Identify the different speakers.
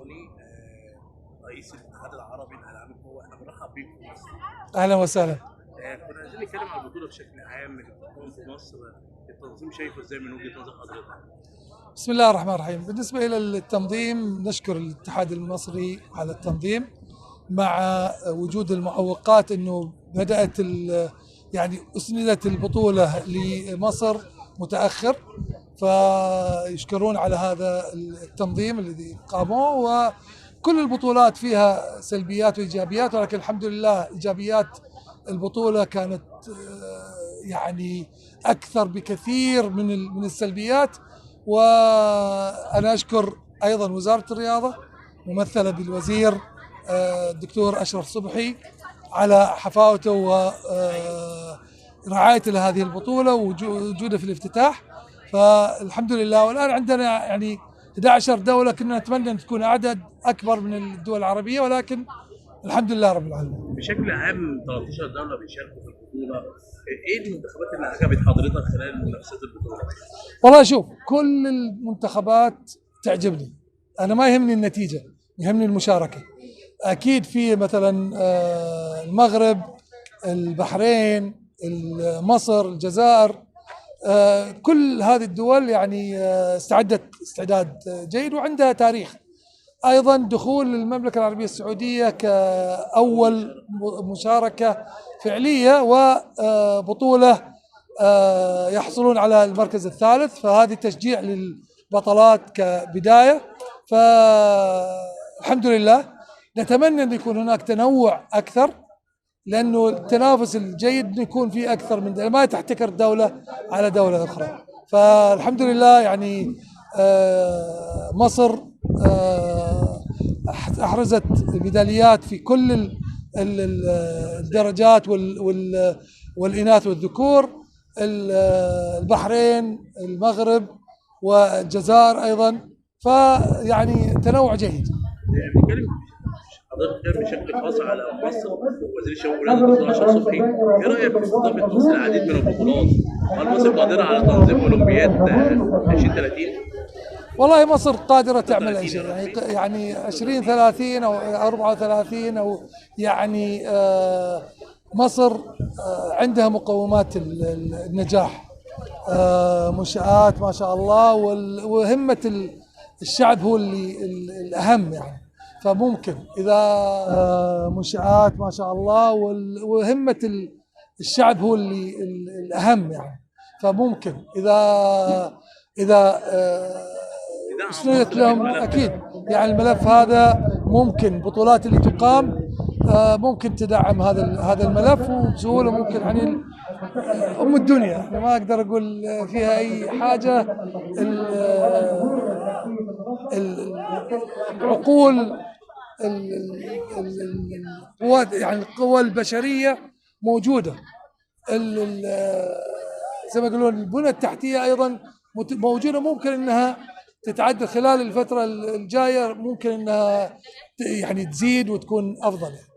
Speaker 1: الصومالي رئيس الاتحاد العربي لالعاب القوى، احنا بنرحب بيك في مصر.
Speaker 2: اهلا وسهلا.
Speaker 1: كنا عايزين نتكلم عن البطوله بشكل عام اللي بتقام في مصر. التنظيم شايفه ازاي من وجهه نظر حضرتك؟
Speaker 2: بسم الله الرحمن الرحيم. بالنسبة إلى التنظيم نشكر الاتحاد المصري على التنظيم مع وجود المعوقات أنه بدأت يعني أسندت البطولة لمصر متأخر، فيشكرون على هذا التنظيم الذي قاموه. وكل البطولات فيها سلبيات وإيجابيات، ولكن الحمد لله إيجابيات البطولة كانت يعني أكثر بكثير من السلبيات. وأنا أشكر أيضا وزارة الرياضة ممثلة بالوزير الدكتور أشرف صبحي على حفاوته ورعايته لهذه البطولة ووجوده في الافتتاح. فالحمد لله. والآن عندنا يعني 11 دولة، كنا نتمنى أن تكون عدد أكبر من الدول العربية، ولكن الحمد لله رب العالمين.
Speaker 1: بشكل عام 13 دوله بيشاركوا في البطوله، ايه المنتخبات اللي عجبت حضرتك خلال منافسات البطوله؟
Speaker 2: والله شوف، كل المنتخبات تعجبني، أنا ما يهمني النتيجة، يهمني المشاركة. أكيد في مثلا المغرب، البحرين، مصر، الجزائر، كل هذه الدول يعني استعدت استعداد جيد وعندها تاريخ. أيضا دخول المملكة العربية السعودية كأول مشاركة فعلية وبطولة يحصلون على المركز الثالث، فهذه تشجيع للبطلات كبداية. فالحمد لله. نتمنى أن يكون هناك تنوع أكثر، لأنه التنافس الجيد يكون فيه أكثر من دولة، ما تحتكر دولة على دولة أخرى. فالحمد لله يعني مصر أحرزت ميداليات في كل الدرجات والإناث والذكور. البحرين، المغرب، والجزائر أيضا، فيعني تنوع جيد.
Speaker 1: بنتكلم حضرتك بشكل خاص على مصر، وزير الشباب والرياضه الدكتور اشرف صبحي، ايه رايك في استضافه مصر العديد من البطولات؟ هل مصر قادره على تنظيم اولمبياد 2030؟
Speaker 2: والله مصر قادرة تعمل أي شيء، يعني 2030 أو 34 أو يعني مصر عندها مقومات النجاح، منشآت ما شاء الله، وهمة الشعب هو الأهم يعني. فممكن إذا منشآت ما شاء الله وهمة الشعب هو الأهم يعني. فممكن إذا أسندت لهم أكيد يعني الملف هذا، ممكن بطولات اللي تقام ممكن تدعم هذا الملف وبسهولة. ممكن يعني أم الدنيا، أنا ما أقدر أقول فيها أي حاجة. العقول، القوات يعني القوى البشرية موجودة، زي ما يقولون البنى التحتية أيضا موجودة، ممكن أنها تتعدل خلال الفترة الجاية، ممكن أنها يعني تزيد وتكون أفضل يعني.